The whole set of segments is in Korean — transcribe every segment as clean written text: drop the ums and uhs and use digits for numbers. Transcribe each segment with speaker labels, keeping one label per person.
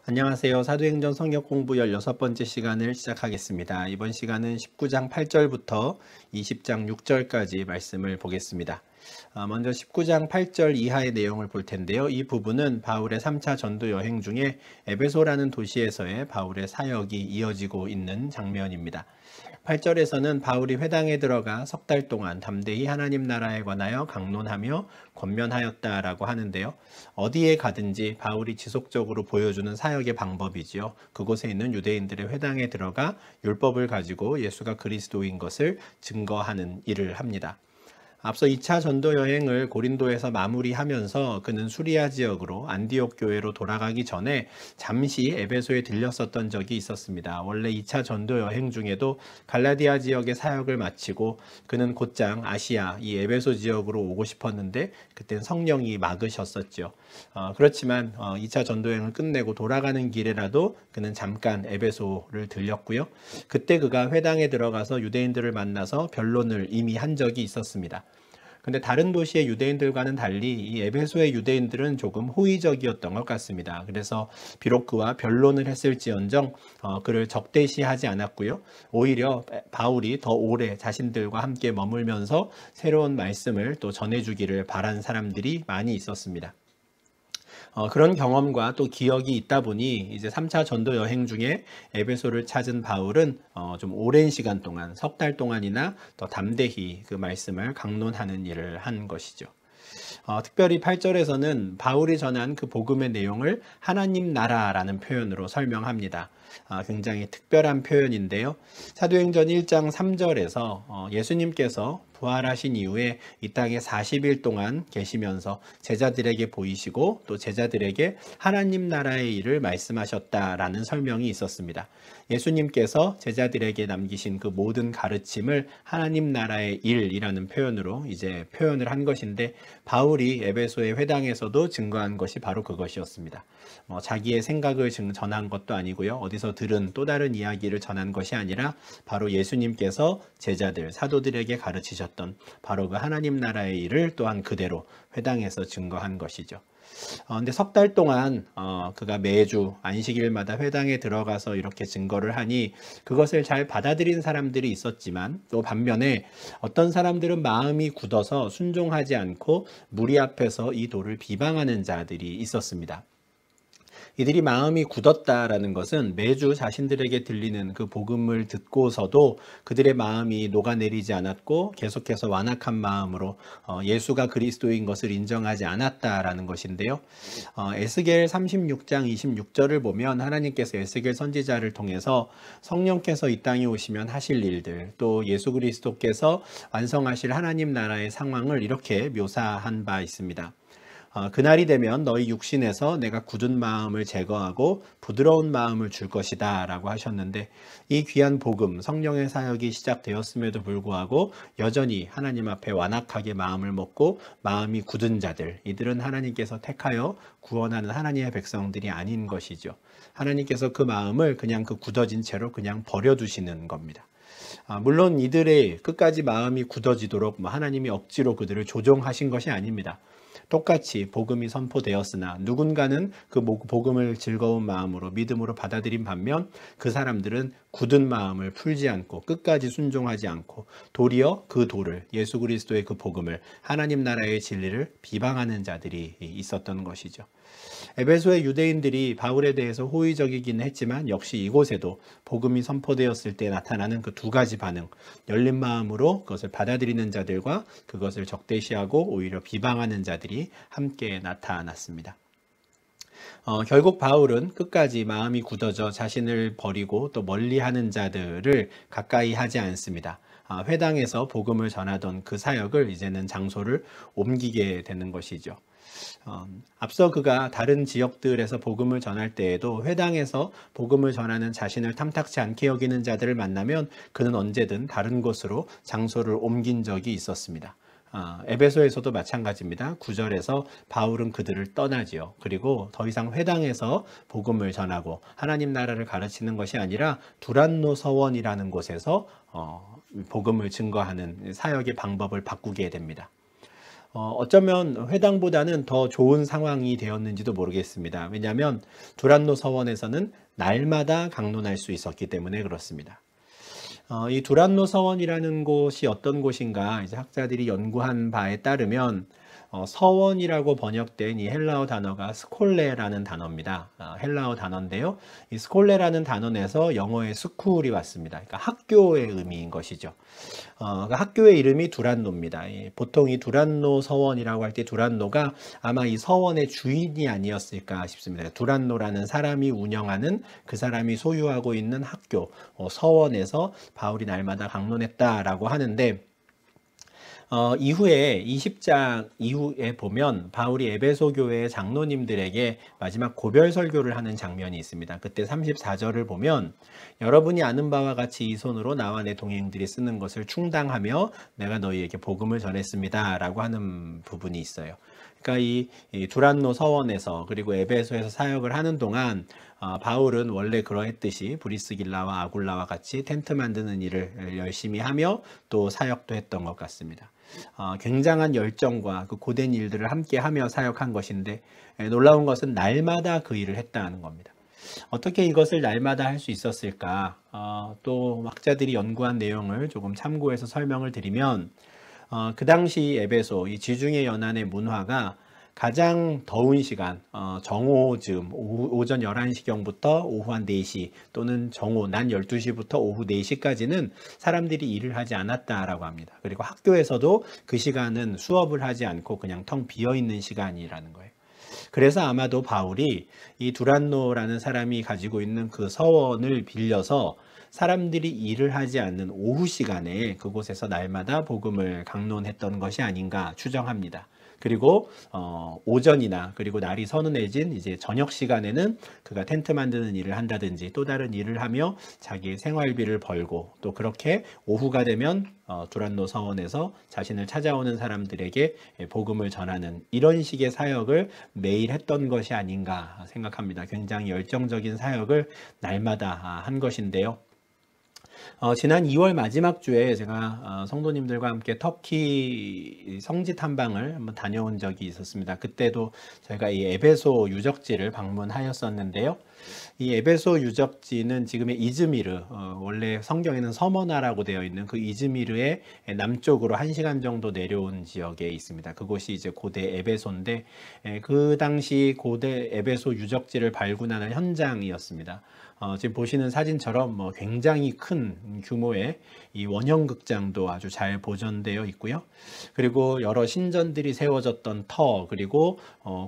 Speaker 1: 안녕하세요. 사도행전 성역 공부 16번째 시간을 시작하겠습니다. 이번 시간은 19장 8절부터 20장 6절까지 말씀을 보겠습니다. 먼저 19장 8절 이하의 내용을 볼 텐데요. 이 부분은 바울의 3차 전도 여행 중에 에베소라는 도시에서의 바울의 사역이 이어지고 있는 장면입니다. 8절에서는 바울이 회당에 들어가 석 달 동안 담대히 하나님 나라에 관하여 강론하며 권면하였다라고 하는데요. 어디에 가든지 바울이 지속적으로 보여주는 사역의 방법이지요. 그곳에 있는 유대인들의 회당에 들어가 율법을 가지고 예수가 그리스도인 것을 증거하는 일을 합니다. 앞서 2차 전도 여행을 고린도에서 마무리하면서 그는 수리아 지역으로 안디옥 교회로 돌아가기 전에 잠시 에베소에 들렸었던 적이 있었습니다. 원래 2차 전도 여행 중에도 갈라디아 지역의 사역을 마치고 그는 곧장 아시아 이 에베소 지역으로 오고 싶었는데 그땐 성령이 막으셨었죠. 그렇지만 2차 전도 여행을 끝내고 돌아가는 길에라도 그는 잠깐 에베소를 들렸고요. 그때 그가 회당에 들어가서 유대인들을 만나서 변론을 이미 한 적이 있었습니다. 근데 다른 도시의 유대인들과는 달리 이 에베소의 유대인들은 조금 호의적이었던 것 같습니다. 그래서 비록 그와 변론을 했을지언정 그를 적대시하지 않았고요. 오히려 바울이 더 오래 자신들과 함께 머물면서 새로운 말씀을 또 전해주기를 바란 사람들이 많이 있었습니다. 그런 경험과 또 기억이 있다 보니 이제 3차 전도 여행 중에 에베소를 찾은 바울은 좀 오랜 시간 동안 석 달 동안이나 더 담대히 그 말씀을 강론하는 일을 한 것이죠. 특별히 8절에서는 바울이 전한 그 복음의 내용을 하나님 나라라는 표현으로 설명합니다. 굉장히 특별한 표현인데요. 사도행전 1장 3절에서 예수님께서 부활하신 이후에 이 땅에 40일 동안 계시면서 제자들에게 보이시고 또 제자들에게 하나님 나라의 일을 말씀하셨다라는 설명이 있었습니다. 예수님께서 제자들에게 남기신 그 모든 가르침을 하나님 나라의 일이라는 표현으로 이제 표현을 한 것인데 바울이 에베소의 회당에서도 증거한 것이 바로 그것이었습니다. 자기의 생각을 전한 것도 아니고요. 어디서 들은 또 다른 이야기를 전한 것이 아니라 바로 예수님께서 제자들, 사도들에게 가르치셨던 바로 그 하나님 나라의 일을 또한 그대로 회당에서 증거한 것이죠. 근데 석 달 동안 그가 매주 안식일마다 회당에 들어가서 이렇게 증거를 하니 그것을 잘 받아들인 사람들이 있었지만 또 반면에 어떤 사람들은 마음이 굳어서 순종하지 않고 무리 앞에서 이 도를 비방하는 자들이 있었습니다. 이들이 마음이 굳었다라는 것은 매주 자신들에게 들리는 그 복음을 듣고서도 그들의 마음이 녹아내리지 않았고 계속해서 완악한 마음으로 예수가 그리스도인 것을 인정하지 않았다라는 것인데요. 에스겔 36장 26절을 보면 하나님께서 에스겔 선지자를 통해서 성령께서 이 땅에 오시면 하실 일들, 또 예수 그리스도께서 완성하실 하나님 나라의 상황을 이렇게 묘사한 바 있습니다. 그날이 되면 너희 육신에서 내가 굳은 마음을 제거하고 부드러운 마음을 줄 것이다 라고 하셨는데 이 귀한 복음, 성령의 사역이 시작되었음에도 불구하고 여전히 하나님 앞에 완악하게 마음을 먹고 마음이 굳은 자들, 이들은 하나님께서 택하여 구원하는 하나님의 백성들이 아닌 것이죠. 하나님께서 그 마음을 그냥 그 굳어진 채로 그냥 버려두시는 겁니다. 물론 이들의 끝까지 마음이 굳어지도록 하나님이 억지로 그들을 조종하신 것이 아닙니다. 똑같이 복음이 선포되었으나 누군가는 그 복음을 즐거운 마음으로 믿음으로 받아들인 반면 그 사람들은 굳은 마음을 풀지 않고 끝까지 순종하지 않고 도리어 그 도를 예수 그리스도의 그 복음을 하나님 나라의 진리를 비방하는 자들이 있었던 것이죠. 에베소의 유대인들이 바울에 대해서 호의적이긴 했지만 역시 이곳에도 복음이 선포되었을 때 나타나는 그 두 가지 반응, 열린 마음으로 그것을 받아들이는 자들과 그것을 적대시하고 오히려 비방하는 자들이 함께 나타났습니다. 결국 바울은 끝까지 마음이 굳어져 자신을 버리고 또 멀리하는 자들을 가까이 하지 않습니다. 회당에서 복음을 전하던 그 사역을 이제는 장소를 옮기게 되는 것이죠. 앞서 그가 다른 지역들에서 복음을 전할 때에도 회당에서 복음을 전하는 자신을 탐탁치 않게 여기는 자들을 만나면 그는 언제든 다른 곳으로 장소를 옮긴 적이 있었습니다. 에베소에서도 마찬가지입니다. 9절에서 바울은 그들을 떠나지요. 그리고 더 이상 회당에서 복음을 전하고 하나님 나라를 가르치는 것이 아니라 두란노 서원이라는 곳에서 복음을 증거하는 사역의 방법을 바꾸게 됩니다. 어쩌면 회당보다는 더 좋은 상황이 되었는지도 모르겠습니다. 왜냐하면 두란노 서원에서는 날마다 강론할 수 있었기 때문에 그렇습니다. 이 두란노 서원이라는 곳이 어떤 곳인가 이제 학자들이 연구한 바에 따르면 서원이라고 번역된 이 헬라어 단어가 스콜레라는 단어입니다. 헬라어 단어인데요. 이 스콜레라는 단어에서 영어의 스쿨이 왔습니다. 그러니까 학교의 의미인 것이죠. 그러니까 학교의 이름이 두란노입니다. 보통 이 두란노 서원이라고 할 때 두란노가 아마 이 서원의 주인이 아니었을까 싶습니다. 두란노라는 사람이 운영하는 그 사람이 소유하고 있는 학교, 서원에서 바울이 날마다 강론했다라고 하는데 이후에 20장 이후에 보면 바울이 에베소 교회의 장로님들에게 마지막 고별 설교를 하는 장면이 있습니다. 그때 34절을 보면 여러분이 아는 바와 같이 이 손으로 나와 내 동행들이 쓰는 것을 충당하며 내가 너희에게 복음을 전했습니다. 라고 하는 부분이 있어요. 그러니까 이 두란노 서원에서 그리고 에베소에서 사역을 하는 동안 바울은 원래 그러했듯이 브리스길라와 아굴라와 같이 텐트 만드는 일을 열심히 하며 또 사역도 했던 것 같습니다. 굉장한 열정과 그 고된 일들을 함께 하며 사역한 것인데 놀라운 것은 날마다 그 일을 했다는 겁니다. 어떻게 이것을 날마다 할 수 있었을까? 또 학자들이 연구한 내용을 조금 참고해서 설명을 드리면 그 당시 에베소 이 지중해 연안의 문화가 가장 더운 시간, 정오쯤, 오전 11시경부터 오후 한 4시 또는 정오, 낮 12시부터 오후 4시까지는 사람들이 일을 하지 않았다라고 합니다. 그리고 학교에서도 그 시간은 수업을 하지 않고 그냥 텅 비어있는 시간이라는 거예요. 그래서 아마도 바울이 이 두란노라는 사람이 가지고 있는 그 서원을 빌려서 사람들이 일을 하지 않는 오후 시간에 그곳에서 날마다 복음을 강론했던 것이 아닌가 추정합니다. 그리고 오전이나 그리고 날이 서늘해진 이제 저녁 시간에는 그가 텐트 만드는 일을 한다든지 또 다른 일을 하며 자기의 생활비를 벌고 또 그렇게 오후가 되면 두란노 서원에서 자신을 찾아오는 사람들에게 복음을 전하는 이런 식의 사역을 매일 했던 것이 아닌가 생각합니다. 굉장히 열정적인 사역을 날마다 한 것인데요. 지난 2월 마지막 주에 제가 성도님들과 함께 터키 성지 탐방을 한번 다녀온 적이 있었습니다. 그때도 저희가 이 에베소 유적지를 방문하였었는데요. 이 에베소 유적지는 지금의 이즈미르, 원래 성경에는 서머나라고 되어 있는 그 이즈미르의 남쪽으로 1시간 정도 내려온 지역에 있습니다. 그곳이 이제 고대 에베소인데 그 당시 고대 에베소 유적지를 발굴하는 현장이었습니다. 지금 보시는 사진처럼 굉장히 큰 규모의 이 원형 극장도 아주 잘 보존되어 있고요. 그리고 여러 신전들이 세워졌던 터, 그리고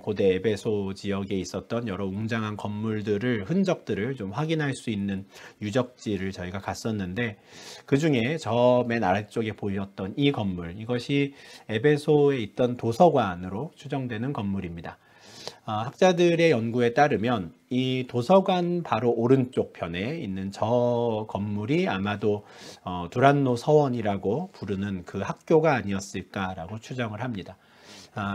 Speaker 1: 고대 에베소 지역에 있었던 여러 웅장한 건물들을 흔적들을 좀 확인할 수 있는 유적지를 저희가 갔었는데 그 중에 저 맨 아래쪽에 보였던 이 건물, 이것이 에베소에 있던 도서관으로 추정되는 건물입니다. 학자들의 연구에 따르면 이 도서관 바로 오른쪽 편에 있는 저 건물이 아마도 두란노 서원이라고 부르는 그 학교가 아니었을까라고 추정을 합니다.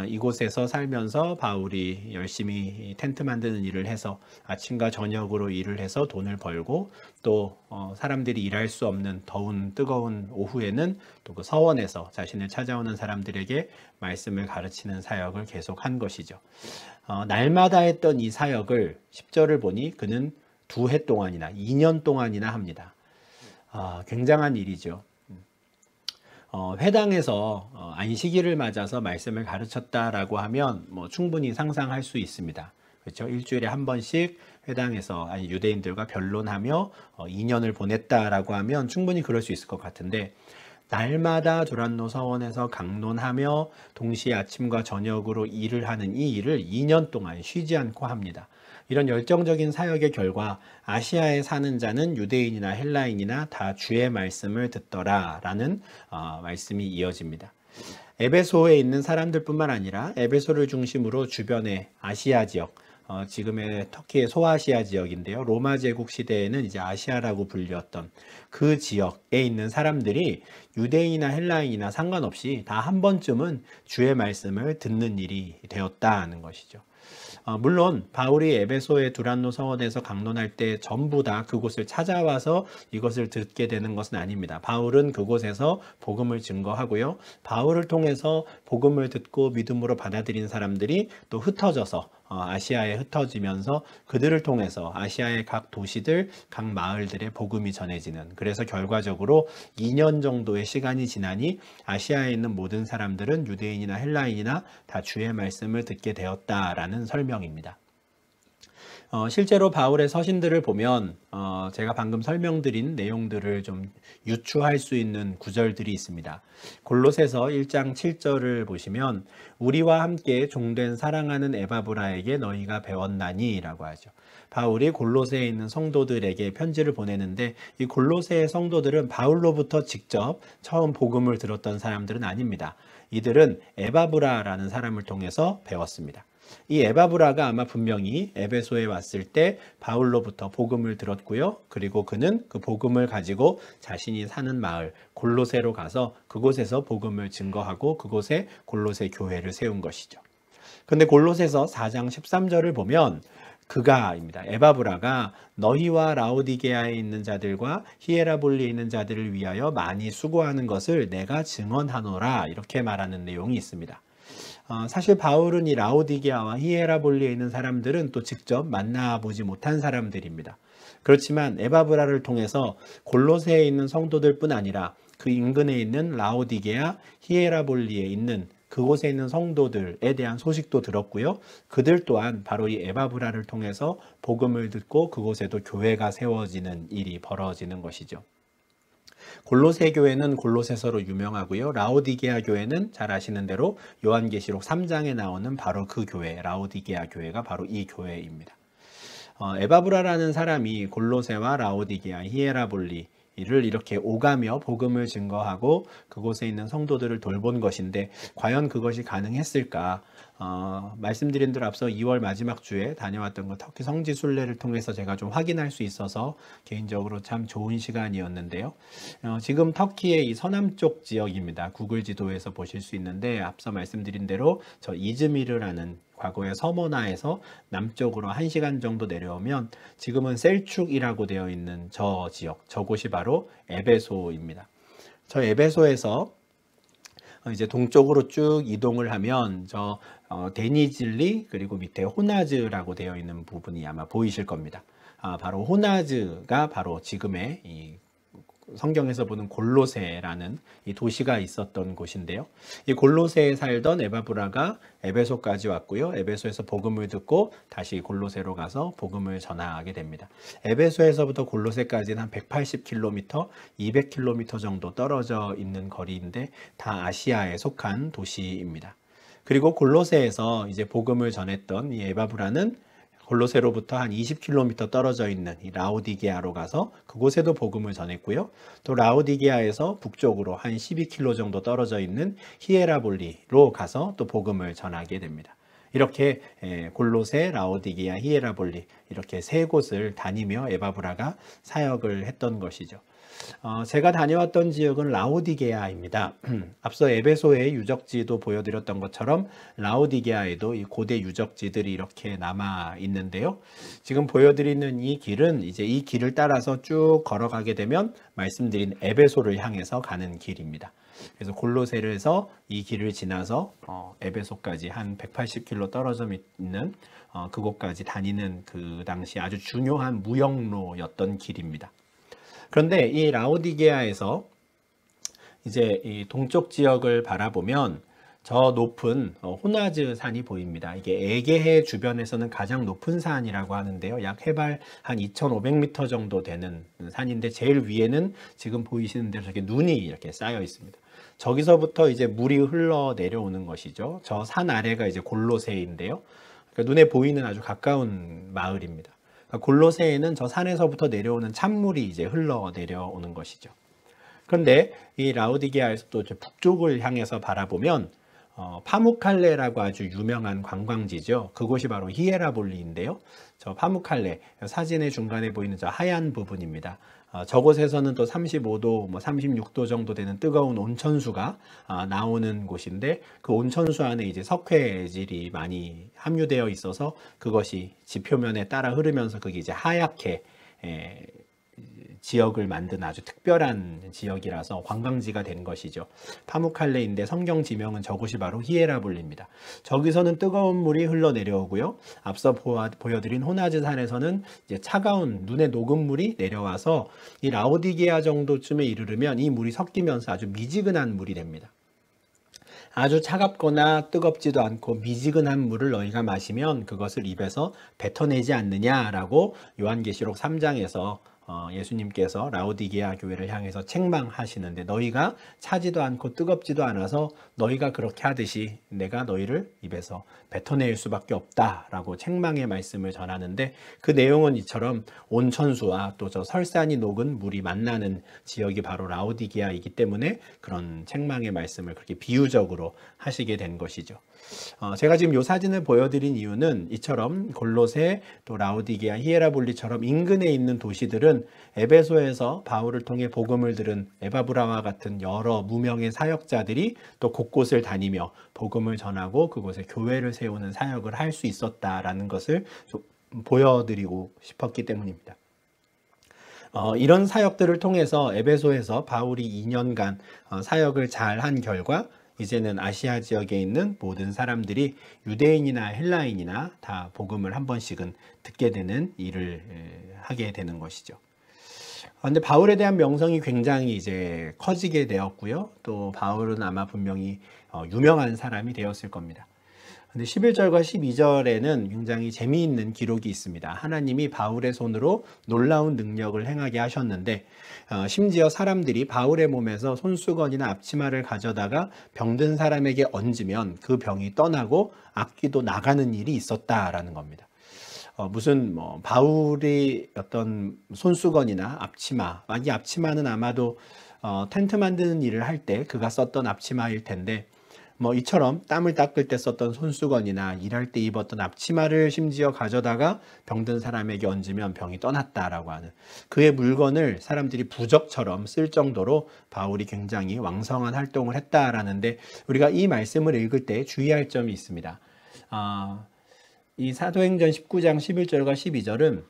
Speaker 1: 이곳에서 살면서 바울이 열심히 텐트 만드는 일을 해서 아침과 저녁으로 일을 해서 돈을 벌고 또 사람들이 일할 수 없는 더운 뜨거운 오후에는 또 그 서원에서 자신을 찾아오는 사람들에게 말씀을 가르치는 사역을 계속한 것이죠. 날마다 했던 이 사역을 10절을 보니 그는 2해 동안이나 2년 동안이나 합니다. 굉장한 일이죠. 회당에서 안식일을 맞아서 말씀을 가르쳤다라고 하면 충분히 상상할 수 있습니다. 그렇죠? 일주일에 한 번씩 회당에서 유대인들과 변론하며 2년을 보냈다라고 하면 충분히 그럴 수 있을 것 같은데 날마다 두란노 서원에서 강론하며 동시에 아침과 저녁으로 일을 하는 이 일을 2년 동안 쉬지 않고 합니다. 이런 열정적인 사역의 결과 아시아에 사는 자는 유대인이나 헬라인이나 다 주의 말씀을 듣더라 라는 말씀이 이어집니다. 에베소에 있는 사람들뿐만 아니라 에베소를 중심으로 주변의 아시아 지역, 지금의 터키의 소아시아 지역인데요. 로마 제국 시대에는 이제 아시아라고 불렸던 그 지역에 있는 사람들이 유대인이나 헬라인이나 상관없이 다 한 번쯤은 주의 말씀을 듣는 일이 되었다는 것이죠. 물론 바울이 에베소의 두란노 성원에서 강론할 때 전부 다 그곳을 찾아와서 이것을 듣게 되는 것은 아닙니다. 바울은 그곳에서 복음을 증거하고요. 바울을 통해서 복음을 듣고 믿음으로 받아들인 사람들이 또 흩어져서 아시아에 흩어지면서 그들을 통해서 아시아의 각 도시들, 각 마을들의 복음이 전해지는, 그래서 결과적으로 2년 정도의 시간이 지나니 아시아에 있는 모든 사람들은 유대인이나 헬라인이나 다 주의 말씀을 듣게 되었다라는 설명입니다. 실제로 바울의 서신들을 보면 제가 방금 설명드린 내용들을 좀 유추할 수 있는 구절들이 있습니다. 골로새서 1장 7절을 보시면 우리와 함께 종된 사랑하는 에바브라에게 너희가 배웠나니 라고 하죠. 바울이 골로새에 있는 성도들에게 편지를 보내는데 이 골로새의 성도들은 바울로부터 직접 처음 복음을 들었던 사람들은 아닙니다. 이들은 에바브라라는 사람을 통해서 배웠습니다. 이 에바브라가 아마 분명히 에베소에 왔을 때 바울로부터 복음을 들었고요. 그리고 그는 그 복음을 가지고 자신이 사는 마을 골로새로 가서 그곳에서 복음을 증거하고 그곳에 골로새 교회를 세운 것이죠. 그런데 골로새서 4장 13절을 보면 그가입니다. 에바브라가 너희와 라오디게아에 있는 자들과 히에라볼리에 있는 자들을 위하여 많이 수고하는 것을 내가 증언하노라, 이렇게 말하는 내용이 있습니다. 사실 바울은 이 라오디게아와 히에라볼리에 있는 사람들은 또 직접 만나보지 못한 사람들입니다. 그렇지만 에바브라를 통해서 골로새에 있는 성도들뿐 아니라 그 인근에 있는 라오디게아, 히에라볼리에 있는 그곳에 있는 성도들에 대한 소식도 들었고요. 그들 또한 바로 이 에바브라를 통해서 복음을 듣고 그곳에도 교회가 세워지는 일이 벌어지는 것이죠. 골로새 교회는 골로새서로 유명하고요. 라오디게아 교회는 잘 아시는 대로 요한계시록 3장에 나오는 바로 그 교회, 라오디게아 교회가 바로 이 교회입니다. 에바브라라는 사람이 골로새와 라오디게아, 히에라볼리 이를 이렇게 오가며 복음을 증거하고 그곳에 있는 성도들을 돌본 것인데 과연 그것이 가능했을까? 말씀드린 대로 앞서 2월 마지막 주에 다녀왔던 그 터키 성지 순례를 통해서 제가 좀 확인할 수 있어서 개인적으로 참 좋은 시간이었는데요. 지금 터키의 이 서남쪽 지역입니다. 구글 지도에서 보실 수 있는데 앞서 말씀드린 대로 저 이즈미르라는 과거의 서머나에서 남쪽으로 1시간 정도 내려오면 지금은 셀축이라고 되어 있는 저 지역, 저곳이 바로 에베소입니다. 저 에베소에서 이제 동쪽으로 쭉 이동을 하면 저 데니질리 그리고 밑에 호나즈라고 되어 있는 부분이 아마 보이실 겁니다. 바로 호나즈가 바로 지금의 이 성경에서 보는 골로새라는 이 도시가 있었던 곳인데요. 이 골로새에 살던 에바브라가 에베소까지 왔고요. 에베소에서 복음을 듣고 다시 골로새로 가서 복음을 전하게 됩니다. 에베소에서부터 골로새까지는 한 180km, 200km 정도 떨어져 있는 거리인데 다 아시아에 속한 도시입니다. 그리고 골로새에서 이제 복음을 전했던 이 에바브라는 골로새로부터 한 20km 떨어져 있는 이 라오디게아로 가서 그곳에도 복음을 전했고요. 또 라오디게아에서 북쪽으로 한 12km 정도 떨어져 있는 히에라볼리로 가서 또 복음을 전하게 됩니다. 이렇게 골로새, 라오디게아, 히에라볼리 이렇게 세 곳을 다니며 에바브라가 사역을 했던 것이죠. 제가 다녀왔던 지역은 라오디게아입니다. 앞서 에베소의 유적지도 보여드렸던 것처럼 라오디게아에도 이 고대 유적지들이 이렇게 남아 있는데요. 지금 보여드리는 이 길은 이제 이 길을 따라서 쭉 걸어가게 되면 말씀드린 에베소를 향해서 가는 길입니다. 그래서 골로새에서 이 길을 지나서 에베소까지 한 180km 떨어져 있는 그곳까지 다니는 그 당시 아주 중요한 무역로였던 길입니다. 그런데 이 라오디게아에서 이제 이 동쪽 지역을 바라보면 저 높은 호나즈 산이 보입니다. 이게 에게해 주변에서는 가장 높은 산이라고 하는데요. 약 해발 한 2,500m 정도 되는 산인데 제일 위에는 지금 보이시는 대로 저렇게 눈이 이렇게 쌓여 있습니다. 저기서부터 이제 물이 흘러 내려오는 것이죠. 저 산 아래가 이제 골로새인데요. 그러니까 눈에 보이는 아주 가까운 마을입니다. 골로새에는 저 산에서부터 내려오는 찬물이 이제 흘러 내려오는 것이죠. 그런데 이 라오디게아에서 또 북쪽을 향해서 바라보면 파무칼레라고 아주 유명한 관광지죠. 그곳이 바로 히에라볼리인데요. 저 파무칼레 사진의 중간에 보이는 저 하얀 부분입니다. 저곳에서는 또 35도, 36도 정도 되는 뜨거운 온천수가 나오는 곳인데, 그 온천수 안에 이제 석회질이 많이 함유되어 있어서 그것이 지표면에 따라 흐르면서 그게 이제 하얗게 지역을 만든 아주 특별한 지역이라서 관광지가 된 것이죠. 파묵칼레인데 성경 지명은 저곳이 바로 히에라볼리입니다. 저기서는 뜨거운 물이 흘러내려오고요. 앞서 보여드린 호나즈 산에서는 이제 차가운 눈에 녹은 물이 내려와서 이 라오디게아 정도쯤에 이르르면 이 물이 섞이면서 아주 미지근한 물이 됩니다. 아주 차갑거나 뜨겁지도 않고 미지근한 물을 너희가 마시면 그것을 입에서 뱉어내지 않느냐라고 요한계시록 3장에서 예수님께서 라오디게아 교회를 향해서 책망하시는데, 너희가 차지도 않고 뜨겁지도 않아서 너희가 그렇게 하듯이 내가 너희를 입에서 뱉어낼 수밖에 없다라고 책망의 말씀을 전하는데, 그 내용은 이처럼 온천수와 또 저 설산이 녹은 물이 만나는 지역이 바로 라오디게아이기 때문에 그런 책망의 말씀을 그렇게 비유적으로 하시게 된 것이죠. 제가 지금 이 사진을 보여드린 이유는 이처럼 골로새, 또 라오디게아, 히에라볼리처럼 인근에 있는 도시들은 에베소에서 바울을 통해 복음을 들은 에바브라와 같은 여러 무명의 사역자들이 또 곳곳을 다니며 복음을 전하고 그곳에 교회를 세우는 사역을 할 수 있었다라는 것을 좀 보여드리고 싶었기 때문입니다. 이런 사역들을 통해서 에베소에서 바울이 2년간 사역을 잘 한 결과 이제는 아시아 지역에 있는 모든 사람들이 유대인이나 헬라인이나 다 복음을 한 번씩은 듣게 되는 일을 하게 되는 것이죠. 근데 바울에 대한 명성이 굉장히 이제 커지게 되었고요. 또 바울은 아마 분명히 유명한 사람이 되었을 겁니다. 근데 11절과 12절에는 굉장히 재미있는 기록이 있습니다. 하나님이 바울의 손으로 놀라운 능력을 행하게 하셨는데, 심지어 사람들이 바울의 몸에서 손수건이나 앞치마를 가져다가 병든 사람에게 얹으면 그 병이 떠나고 악귀도 나가는 일이 있었다라는 겁니다. 무슨 바울이 어떤 손수건이나 앞치마, 이 앞치마는 아마도 텐트 만드는 일을 할 때 그가 썼던 앞치마일 텐데, 이처럼 땀을 닦을 때 썼던 손수건이나 일할 때 입었던 앞치마를 심지어 가져다가 병든 사람에게 얹으면 병이 떠났다라고 하는, 그의 물건을 사람들이 부적처럼 쓸 정도로 바울이 굉장히 왕성한 활동을 했다라는데, 우리가 이 말씀을 읽을 때 주의할 점이 있습니다. 이 사도행전 19장 11절과 12절은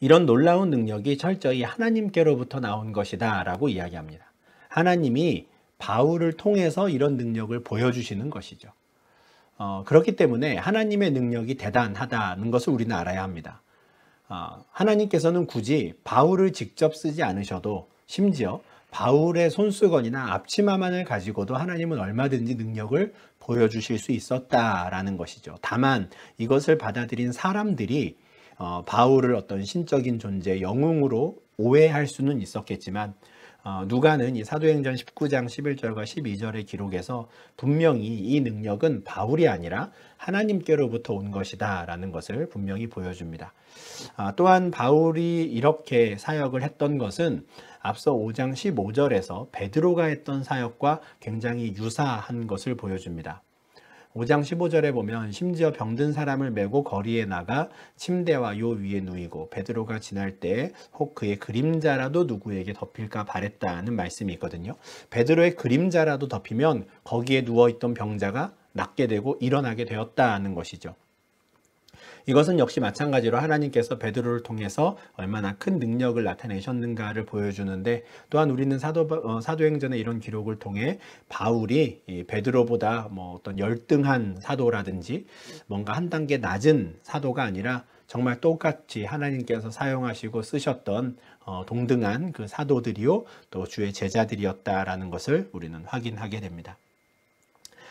Speaker 1: 이런 놀라운 능력이 철저히 하나님께로부터 나온 것이다 라고 이야기합니다. 하나님이 바울을 통해서 이런 능력을 보여주시는 것이죠. 그렇기 때문에 하나님의 능력이 대단하다는 것을 우리는 알아야 합니다. 하나님께서는 굳이 바울을 직접 쓰지 않으셔도, 심지어 바울의 손수건이나 앞치마만을 가지고도 하나님은 얼마든지 능력을 보여주실 수 있었다라는 것이죠. 다만 이것을 받아들인 사람들이 바울을 어떤 신적인 존재, 영웅으로 오해할 수는 있었겠지만, 누가는 이 사도행전 19장 11절과 12절의 기록에서 분명히 이 능력은 바울이 아니라 하나님께로부터 온 것이다 라는 것을 분명히 보여줍니다. 또한 바울이 이렇게 사역을 했던 것은 앞서 5장 15절에서 베드로가 했던 사역과 굉장히 유사한 것을 보여줍니다. 5장 15절에 보면 심지어 병든 사람을 메고 거리에 나가 침대와 요 위에 누이고 베드로가 지날 때 혹 그의 그림자라도 누구에게 덮일까 바랬다는 말씀이 있거든요. 베드로의 그림자라도 덮이면 거기에 누워있던 병자가 낫게 되고 일어나게 되었다는 것이죠. 이것은 역시 마찬가지로 하나님께서 베드로를 통해서 얼마나 큰 능력을 나타내셨는가를 보여주는데, 또한 우리는 사도행전의 이런 기록을 통해 바울이 베드로보다 어떤 열등한 사도라든지 뭔가 한 단계 낮은 사도가 아니라 정말 똑같이 하나님께서 사용하시고 쓰셨던 동등한 그 사도들이요, 또 주의 제자들이었다라는 것을 우리는 확인하게 됩니다.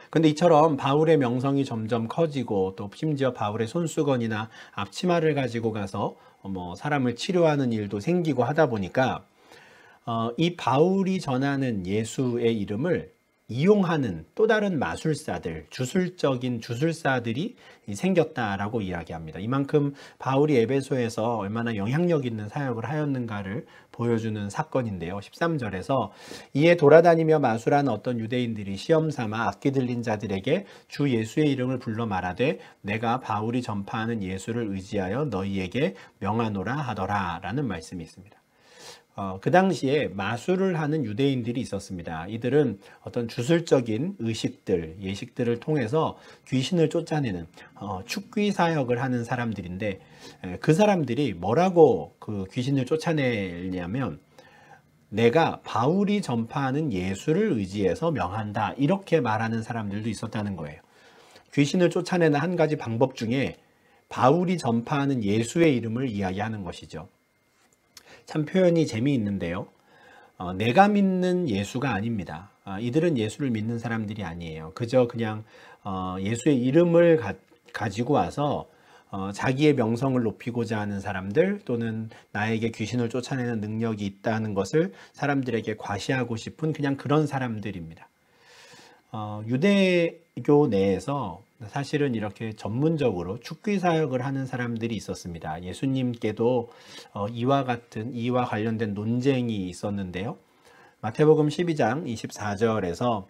Speaker 1: 근데 이처럼 바울의 명성이 점점 커지고, 또 심지어 바울의 손수건이나 앞치마를 가지고 가서 사람을 치료하는 일도 생기고 하다 보니까 이 바울이 전하는 예수의 이름을 이용하는 또 다른 마술사들, 주술적인 주술사들이 생겼다라고 이야기합니다. 이만큼 바울이 에베소에서 얼마나 영향력 있는 사역을 하였는가를 보여주는 사건인데요. 13절에서 이에 돌아다니며 마술한 어떤 유대인들이 시험 삼아 악기 들린 자들에게 주 예수의 이름을 불러 말하되 내가 바울이 전파하는 예수를 의지하여 너희에게 명하노라 하더라 라는 말씀이 있습니다. 그 당시에 마술을 하는 유대인들이 있었습니다. 이들은 어떤 주술적인 의식들, 예식들을 통해서 귀신을 쫓아내는 축귀 사역을 하는 사람들인데, 그 사람들이 뭐라고 그 귀신을 쫓아내냐면 내가 바울이 전파하는 예수를 의지해서 명한다, 이렇게 말하는 사람들도 있었다는 거예요. 귀신을 쫓아내는 한 가지 방법 중에 바울이 전파하는 예수의 이름을 이야기하는 것이죠. 참 표현이 재미있는데요. 내가 믿는 예수가 아닙니다. 이들은 예수를 믿는 사람들이 아니에요. 그저 그냥 예수의 이름을 가지고 와서 자기의 명성을 높이고자 하는 사람들, 또는 나에게 귀신을 쫓아내는 능력이 있다는 것을 사람들에게 과시하고 싶은 그냥 그런 사람들입니다. 유대교 내에서 사실은 이렇게 전문적으로 축귀 사역을 하는 사람들이 있었습니다. 예수님께도 이와 관련된 논쟁이 있었는데요. 마태복음 12장 24절에서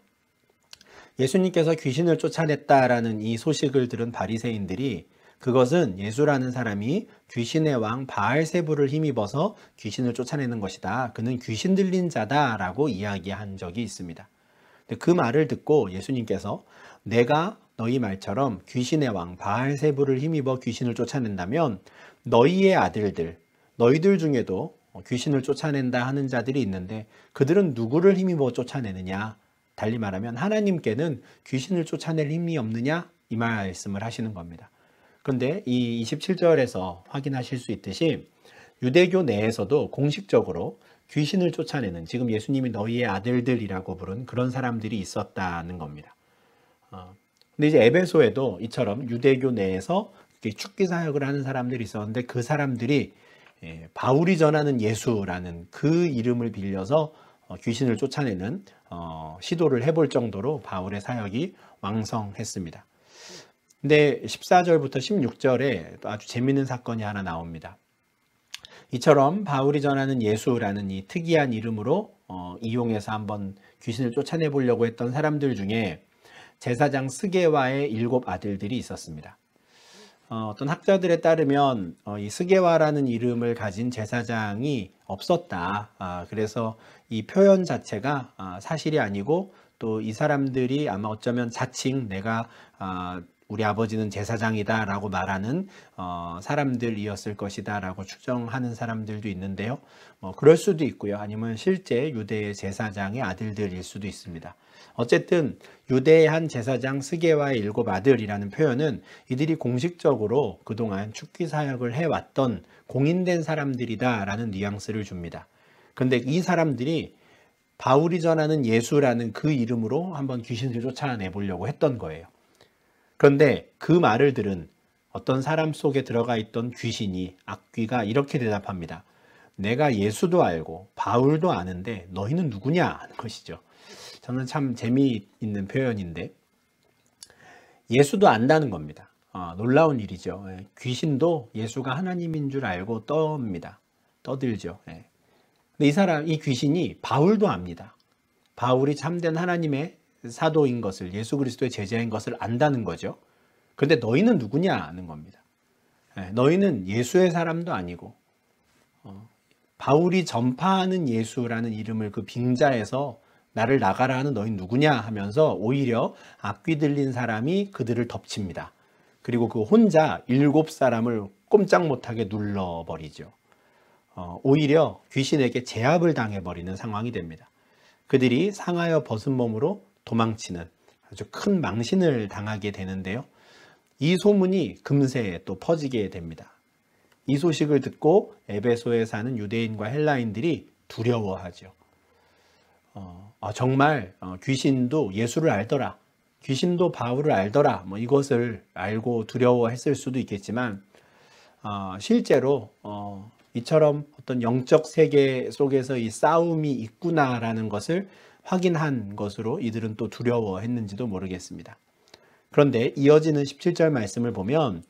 Speaker 1: 예수님께서 귀신을 쫓아냈다라는 이 소식을 들은 바리새인들이 그것은 예수라는 사람이 귀신의 왕 바알세불을 힘입어서 귀신을 쫓아내는 것이다, 그는 귀신 들린 자다라고 이야기한 적이 있습니다. 그 말을 듣고 예수님께서 내가 너희 말처럼 귀신의 왕 바알세불을 힘입어 귀신을 쫓아낸다면 너희의 아들들, 너희들 중에도 귀신을 쫓아낸다 하는 자들이 있는데 그들은 누구를 힘입어 쫓아내느냐? 달리 말하면 하나님께는 귀신을 쫓아낼 힘이 없느냐? 이 말씀을 하시는 겁니다. 그런데 이 27절에서 확인하실 수 있듯이 유대교 내에서도 공식적으로 귀신을 쫓아내는, 지금 예수님이 너희의 아들들이라고 부른 그런 사람들이 있었다는 겁니다. 근데 이제 에베소에도 이처럼 유대교 내에서 축기 사역을 하는 사람들이 있었는데 그 사람들이 바울이 전하는 예수라는 그 이름을 빌려서 귀신을 쫓아내는 시도를 해볼 정도로 바울의 사역이 왕성했습니다. 근데 14절부터 16절에 또 아주 재미있는 사건이 하나 나옵니다. 이처럼 바울이 전하는 예수라는 이 특이한 이름으로 이용해서 한번 귀신을 쫓아내 보려고 했던 사람들 중에 제사장 스게와의 7 아들들이 있었습니다. 어떤 학자들에 따르면 이 스게와라는 이름을 가진 제사장이 없었다. 그래서 이 표현 자체가 사실이 아니고 또 이 사람들이 아마 어쩌면 자칭 내가 우리 아버지는 제사장이다 라고 말하는 사람들이었을 것이다 라고 추정하는 사람들도 있는데요. 그럴 수도 있고요. 아니면 실제 유대의 제사장의 아들들일 수도 있습니다. 어쨌든 유대의 한 제사장 스게와의 7 아들이라는 표현은 이들이 공식적으로 그동안 축기 사역을 해왔던 공인된 사람들이다 라는 뉘앙스를 줍니다. 그런데 이 사람들이 바울이 전하는 예수라는 그 이름으로 한번 귀신을 쫓아내 보려고 했던 거예요. 그런데 그 말을 들은 어떤 사람 속에 들어가 있던 귀신이, 악귀가 이렇게 대답합니다. 내가 예수도 알고 바울도 아는데 너희는 누구냐 하는 것이죠. 저는 참 재미있는 표현인데 예수도 안다는 겁니다. 놀라운 일이죠. 귀신도 예수가 하나님인 줄 알고 떠들죠. 근데 이 귀신이 바울도 압니다. 바울이 참된 하나님의 사도인 것을, 예수 그리스도의 제자인 것을 안다는 거죠. 그런데 너희는 누구냐 하는 겁니다. 너희는 예수의 사람도 아니고 바울이 전파하는 예수라는 이름을 그 빙자해서 나를 나가라 하는 너희는 누구냐 하면서 오히려 악귀 들린 사람이 그들을 덮칩니다. 그리고 그 혼자 7 사람을 꼼짝 못하게 눌러버리죠. 오히려 귀신에게 제압을 당해버리는 상황이 됩니다. 그들이 상하여 벗은 몸으로 도망치는 아주 큰 망신을 당하게 되는데요. 이 소문이 금세 또 퍼지게 됩니다. 이 소식을 듣고 에베소에 사는 유대인과 헬라인들이 두려워하죠. 정말 귀신도 예수를 알더라, 귀신도 바울을 알더라, 이것을 알고 두려워했을 수도 있겠지만 실제로 이처럼 어떤 영적 세계 속에서 이 싸움이 있구나라는 것을 확인한 것으로 이들은 또 두려워했는지도 모르겠습니다. 그런데 이어지는 17절 말씀을 보면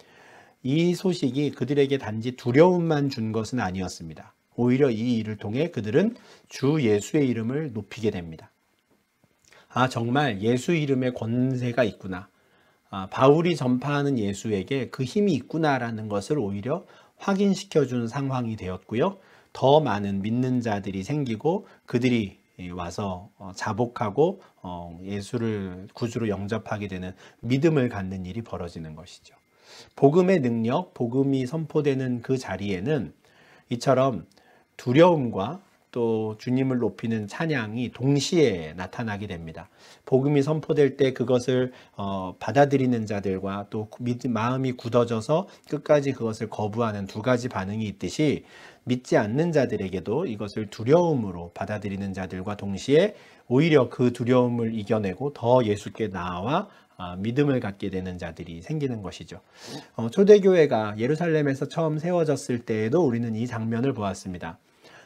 Speaker 1: 이 소식이 그들에게 단지 두려움만 준 것은 아니었습니다. 오히려 이 일을 통해 그들은 주 예수의 이름을 높이게 됩니다. 정말 예수 이름에 권세가 있구나, 바울이 전파하는 예수에게 그 힘이 있구나라는 것을 오히려 확인시켜준 상황이 되었고요. 더 많은 믿는 자들이 생기고 그들이 와서 자복하고 예수를 구주로 영접하게 되는 믿음을 갖는 일이 벌어지는 것이죠. 복음의 능력, 복음이 선포되는 그 자리에는 이처럼 두려움과 또 주님을 높이는 찬양이 동시에 나타나게 됩니다. 복음이 선포될 때 그것을 받아들이는 자들과 또 마음이 굳어져서 끝까지 그것을 거부하는 두 가지 반응이 있듯이 믿지 않는 자들에게도 이것을 두려움으로 받아들이는 자들과 동시에 오히려 그 두려움을 이겨내고 더 예수께 나아와 믿음을 갖게 되는 자들이 생기는 것이죠. 초대교회가 예루살렘에서 처음 세워졌을 때에도 우리는 이 장면을 보았습니다.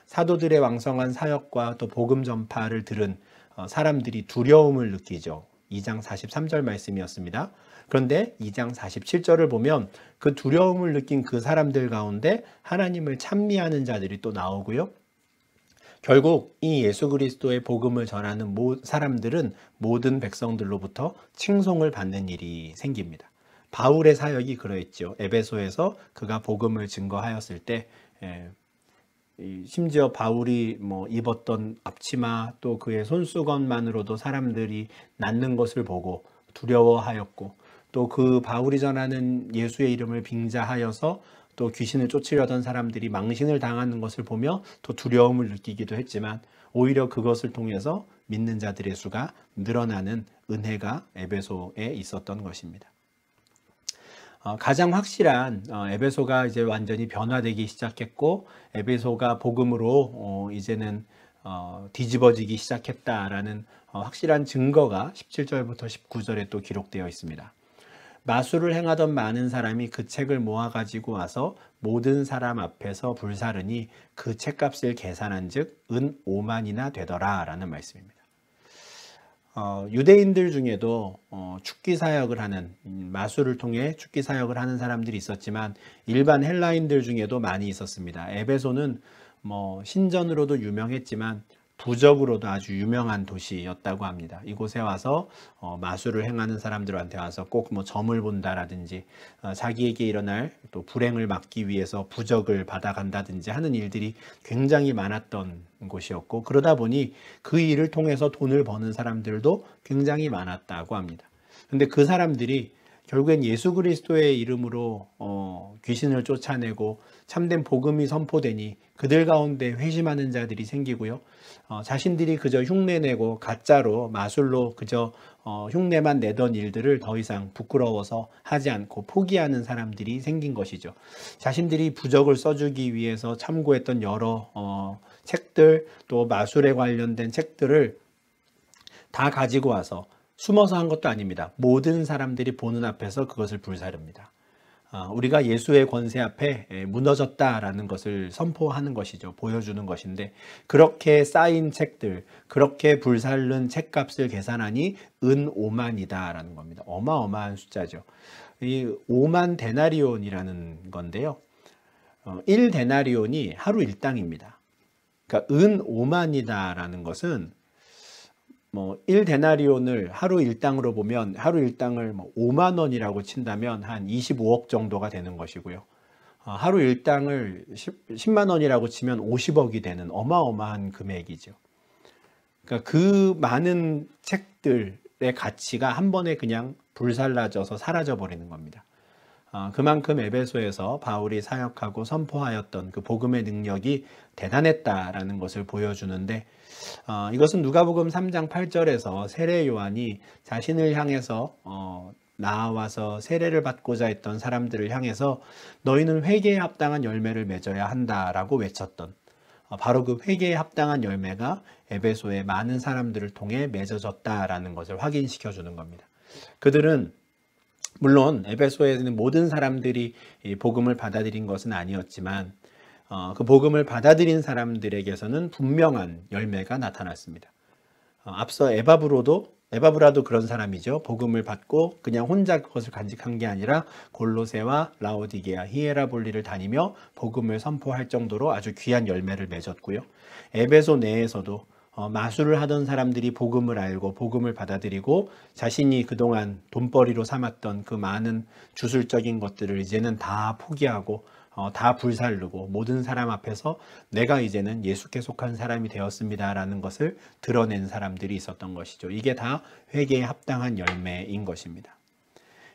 Speaker 1: 사도들의 왕성한 사역과 또 복음 전파를 들은 사람들이 두려움을 느끼죠. 2장 43절 말씀이었습니다. 그런데 2장 47절을 보면 그 두려움을 느낀 그 사람들 가운데 하나님을 찬미하는 자들이 또 나오고요. 결국 이 예수 그리스도의 복음을 전하는 사람들은 모든 백성들로부터 칭송을 받는 일이 생깁니다. 바울의 사역이 그러했죠. 에베소에서 그가 복음을 증거하였을 때 심지어 바울이 입었던 앞치마 또 그의 손수건만으로도 사람들이 낫는 것을 보고 두려워하였고, 또 그 바울이 전하는 예수의 이름을 빙자하여서 또 귀신을 쫓으려던 사람들이 망신을 당하는 것을 보며 또 두려움을 느끼기도 했지만, 오히려 그것을 통해서 믿는 자들의 수가 늘어나는 은혜가 에베소에 있었던 것입니다. 가장 확실한 에베소가 이제 완전히 변화되기 시작했고, 에베소가 복음으로 이제는 뒤집어지기 시작했다라는 확실한 증거가 17절부터 19절에 또 기록되어 있습니다. 마술을 행하던 많은 사람이 그 책을 모아 가지고 와서 모든 사람 앞에서 불사르니 그 책값을 계산한 즉 은 5만이나 되더라 라는 말씀입니다. 유대인들 중에도 축기 사역을 하는, 마술을 통해 축기 사역을 하는 사람들이 있었지만 일반 헬라인들 중에도 많이 있었습니다. 에베소는 신전으로도 유명했지만 부적으로도 아주 유명한 도시였다고 합니다. 이곳에 와서 마술을 행하는 사람들한테 와서 꼭 점을 본다라든지 자기에게 일어날 또 불행을 막기 위해서 부적을 받아간다든지 하는 일들이 굉장히 많았던 곳이었고, 그러다 보니 그 일을 통해서 돈을 버는 사람들도 굉장히 많았다고 합니다. 근데 그 사람들이 결국엔 예수 그리스도의 이름으로 귀신을 쫓아내고 참된 복음이 선포되니 그들 가운데 회심하는 자들이 생기고요. 자신들이 그저 흉내내고 가짜로 마술로 그저 흉내만 내던 일들을 더 이상 부끄러워서 하지 않고 포기하는 사람들이 생긴 것이죠. 자신들이 부적을 써주기 위해서 참고했던 여러 책들, 또 마술에 관련된 책들을 다 가지고 와서 숨어서 한 것도 아닙니다. 모든 사람들이 보는 앞에서 그것을 불사릅니다. 우리가 예수의 권세 앞에 무너졌다라는 것을 선포하는 것이죠. 보여주는 것인데, 그렇게 쌓인 책들, 그렇게 불살른 책값을 계산하니 은 5만이다 라는 겁니다. 어마어마한 숫자죠. 이 5만 데나리온이라는 건데요. 1 데나리온이 하루 일당입니다. 그러니까 은 5만이다 라는 것은 1 데나리온을 하루 일당으로 보면 하루 일당을 5만 원이라고 친다면 한 25억 정도가 되는 것이고요. 하루 일당을 10만 원이라고 치면 50억이 되는 어마어마한 금액이죠. 그러니까 그 많은 책들의 가치가 한 번에 그냥 불살라져서 사라져 버리는 겁니다. 그만큼 에베소에서 바울이 사역하고 선포하였던 그 복음의 능력이 대단했다라는 것을 보여주는데, 이것은 누가복음 3장 8절에서 세례 요한이 자신을 향해서 나와서 세례를 받고자 했던 사람들을 향해서 너희는 회개에 합당한 열매를 맺어야 한다라고 외쳤던, 바로 그 회개에 합당한 열매가 에베소의 많은 사람들을 통해 맺어졌다라는 것을 확인시켜 주는 겁니다. 그들은 물론 에베소에 있는 모든 사람들이 이 복음을 받아들인 것은 아니었지만 그 복음을 받아들인 사람들에게서는 분명한 열매가 나타났습니다. 앞서 에바브라도 그런 사람이죠. 복음을 받고 그냥 혼자 그것을 간직한 게 아니라 골로새와 라오디게아, 히에라볼리를 다니며 복음을 선포할 정도로 아주 귀한 열매를 맺었고요. 에베소 내에서도 마술을 하던 사람들이 복음을 알고 복음을 받아들이고 자신이 그동안 돈벌이로 삼았던 그 많은 주술적인 것들을 이제는 다 포기하고 다 불살르고 모든 사람 앞에서 내가 이제는 예수께 속한 사람이 되었습니다라는 것을 드러낸 사람들이 있었던 것이죠. 이게 다 회개에 합당한 열매인 것입니다.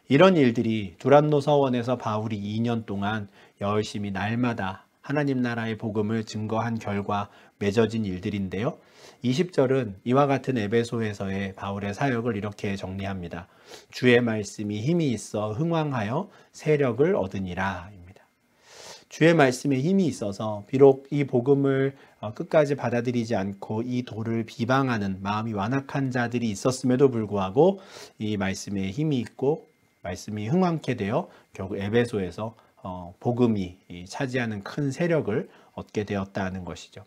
Speaker 1: 이런 일들이 두란노 서원에서 바울이 2년 동안 열심히 날마다 하나님 나라의 복음을 증거한 결과 맺어진 일들인데요. 20절은 이와 같은 에베소에서의 바울의 사역을 이렇게 정리합니다. 주의 말씀이 힘이 있어 흥왕하여 세력을 얻으니라 입니다. 주의 말씀에 힘이 있어서 비록 이 복음을 끝까지 받아들이지 않고 이 도를 비방하는 마음이 완악한 자들이 있었음에도 불구하고 이 말씀에 힘이 있고 말씀이 흥왕케 되어 결국 에베소에서 복음이 차지하는 큰 세력을 얻게 되었다는 것이죠.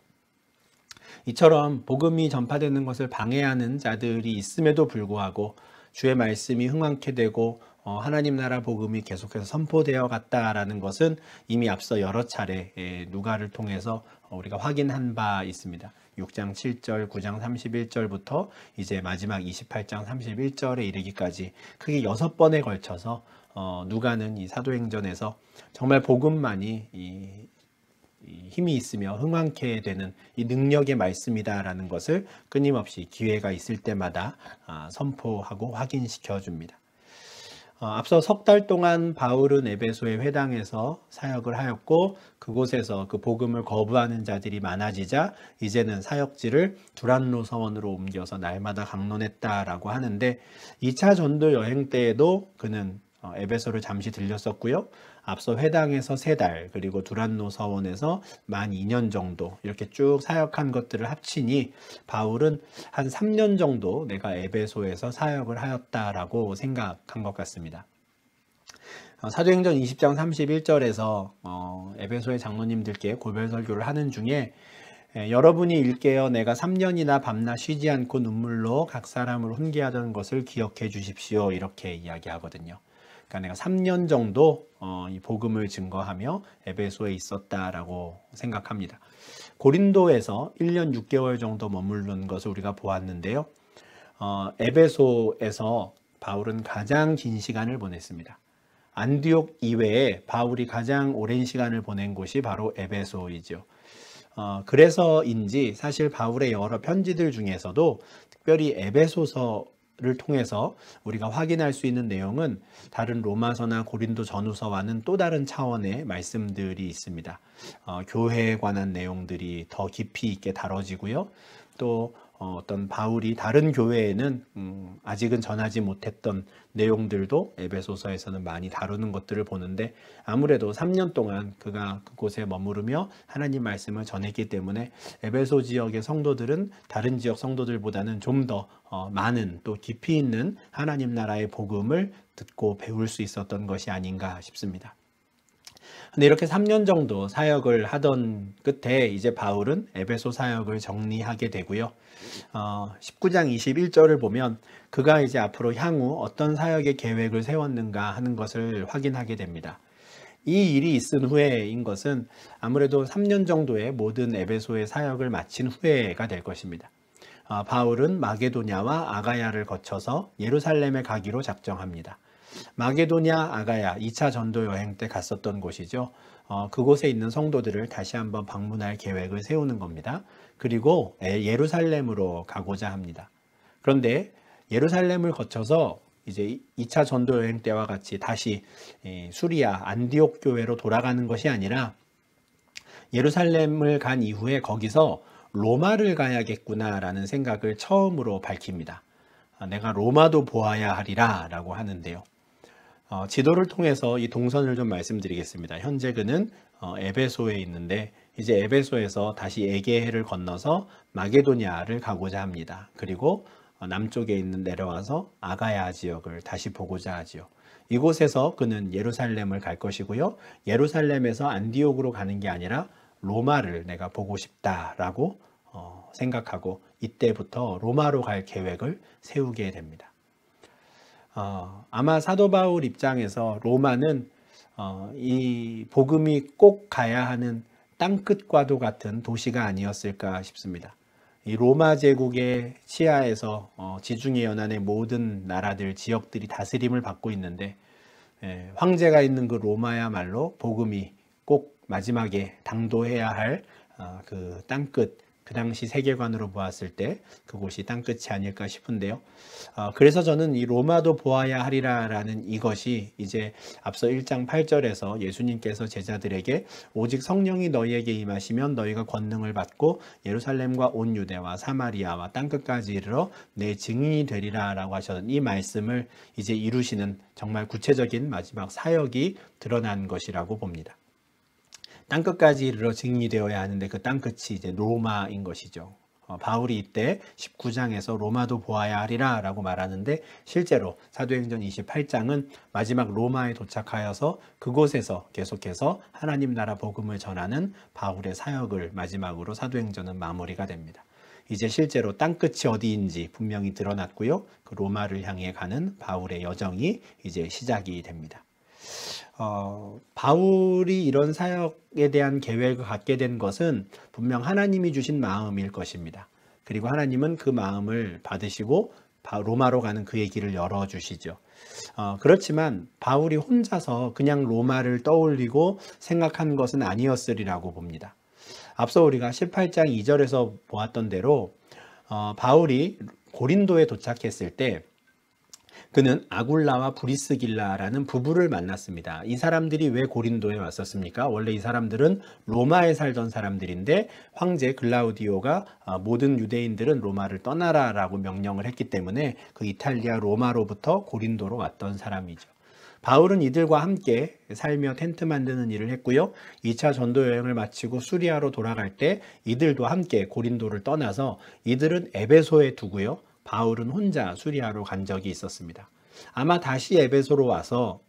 Speaker 1: 이처럼 복음이 전파되는 것을 방해하는 자들이 있음에도 불구하고 주의 말씀이 흥왕케 되고 하나님 나라 복음이 계속해서 선포되어 갔다라는 것은 이미 앞서 여러 차례 누가를 통해서 우리가 확인한 바 있습니다. 6장 7절, 9장 31절부터 이제 마지막 28장 31절에 이르기까지 크게 6번에 걸쳐서 누가는 이 사도행전에서 정말 복음만이 힘이 있으며 흥왕케 되는 이 능력의 말씀이다라는 것을 끊임없이 기회가 있을 때마다 선포하고 확인시켜 줍니다. 앞서 석 달 동안 바울은 에베소의 회당에서 사역을 하였고 그곳에서 그 복음을 거부하는 자들이 많아지자 이제는 사역지를 두란노 서원으로 옮겨서 날마다 강론했다라고 하는데 2차 전도 여행 때에도 그는 에베소를 잠시 들렸었고요. 앞서 회당에서 3달 그리고 두란노 서원에서 만 2년 정도 이렇게 쭉 사역한 것들을 합치니 바울은 한 3년 정도 내가 에베소에서 사역을 하였다라고 생각한 것 같습니다. 사도행전 20장 31절에서 에베소의 장로님들께 고별 설교를 하는 중에 여러분이 일깨어 내가 3년이나 밤낮 쉬지 않고 눈물로 각 사람을 훈계하던 것을 기억해 주십시오 이렇게 이야기하거든요. 그러니까 내가 3년 정도 이 복음을 증거하며 에베소에 있었다라고 생각합니다. 고린도에서 1년 6개월 정도 머무른 것을 우리가 보았는데요. 에베소에서 바울은 가장 긴 시간을 보냈습니다. 안디옥 이외에 바울이 가장 오랜 시간을 보낸 곳이 바로 에베소이죠. 그래서인지 사실 바울의 여러 편지들 중에서도 특별히 에베소서를 통해서 우리가 확인할 수 있는 내용은 다른 로마서나 고린도 전후서와는 또 다른 차원의 말씀들이 있습니다. 교회에 관한 내용들이 더 깊이 있게 다뤄지고요. 또 어떤 바울이 다른 교회에는 아직은 전하지 못했던 내용들도 에베소서에서는 많이 다루는 것들을 보는데 아무래도 3년 동안 그가 그곳에 머무르며 하나님 말씀을 전했기 때문에 에베소 지역의 성도들은 다른 지역 성도들보다는 좀 더 많은 또 깊이 있는 하나님 나라의 복음을 듣고 배울 수 있었던 것이 아닌가 싶습니다. 근데 이렇게 3년 정도 사역을 하던 끝에 이제 바울은 에베소 사역을 정리하게 되고요. 19장 21절을 보면 그가 이제 앞으로 향후 어떤 사역의 계획을 세웠는가 하는 것을 확인하게 됩니다. 이 일이 있은 후에인 것은 아무래도 3년 정도의 모든 에베소의 사역을 마친 후에가 될 것입니다. 바울은 마게도냐와 아가야를 거쳐서 예루살렘에 가기로 작정합니다. 마게도냐, 아가야 2차 전도 여행 때 갔었던 곳이죠. 그곳에 있는 성도들을 다시 한번 방문할 계획을 세우는 겁니다. 그리고 예루살렘으로 가고자 합니다. 그런데 예루살렘을 거쳐서 이제 2차 전도 여행 때와 같이 다시 수리아 안디옥 교회로 돌아가는 것이 아니라 예루살렘을 간 이후에 거기서 로마를 가야겠구나라는 생각을 처음으로 밝힙니다. 내가 로마도 보아야 하리라 라고 하는데요. 지도를 통해서 이 동선을 좀 말씀드리겠습니다. 현재 그는 에베소에 있는데 이제 에베소에서 다시 에게해를 건너서 마게도냐를 가고자 합니다. 그리고 남쪽에 있는 내려와서 아가야 지역을 다시 보고자 하지요. 이곳에서 그는 예루살렘을 갈 것이고요. 예루살렘에서 안디옥으로 가는 게 아니라 로마를 내가 보고 싶다라고 생각하고 이때부터 로마로 갈 계획을 세우게 됩니다. 아마 사도 바울 입장에서 로마는 이 복음이 꼭 가야 하는 땅끝과도 같은 도시가 아니었을까 싶습니다. 이 로마 제국의 치하에서 지중해 연안의 모든 나라들, 지역들이 다스림을 받고 있는데 황제가 있는 그 로마야말로 복음이 꼭 마지막에 당도해야 할 그 땅끝, 그 당시 세계관으로 보았을 때 그곳이 땅끝이 아닐까 싶은데요. 그래서 저는 이 로마도 보아야 하리라라는 이것이 이제 앞서 1장 8절에서 예수님께서 제자들에게 오직 성령이 너희에게 임하시면 너희가 권능을 받고 예루살렘과 온 유대와 사마리아와 땅끝까지 이르러 내 증인이 되리라 라고 하셨던 이 말씀을 이제 이루시는 정말 구체적인 마지막 사역이 드러난 것이라고 봅니다. 땅끝까지 이르러 증인이 되어야 하는데 그 땅끝이 이제 로마인 것이죠. 바울이 이때 19장에서 로마도 보아야 하리라 라고 말하는데 실제로 사도행전 28장은 마지막 로마에 도착하여서 그곳에서 계속해서 하나님 나라 복음을 전하는 바울의 사역을 마지막으로 사도행전은 마무리가 됩니다. 이제 실제로 땅끝이 어디인지 분명히 드러났고요. 그 로마를 향해 가는 바울의 여정이 이제 시작이 됩니다. 바울이 이런 사역에 대한 계획을 갖게 된 것은 분명 하나님이 주신 마음일 것입니다. 그리고 하나님은 그 마음을 받으시고 로마로 가는 그의 길을 열어주시죠. 그렇지만 바울이 혼자서 그냥 로마를 떠올리고 생각한 것은 아니었으리라고 봅니다. 앞서 우리가 18장 2절에서 보았던 대로 바울이 고린도에 도착했을 때 그는 아굴라와 브리스길라라는 부부를 만났습니다. 이 사람들이 왜 고린도에 왔었습니까? 원래 이 사람들은 로마에 살던 사람들인데 황제 글라우디오가 모든 유대인들은 로마를 떠나라라고 명령을 했기 때문에 그 이탈리아 로마로부터 고린도로 왔던 사람이죠. 바울은 이들과 함께 살며 텐트 만드는 일을 했고요. 2차 전도 여행을 마치고 수리아로 돌아갈 때 이들도 함께 고린도를 떠나서 이들은 에베소에 두고요. 바울은 혼자 수리아로 간 적이 있었습니다. 아마 다시 에베소로 와서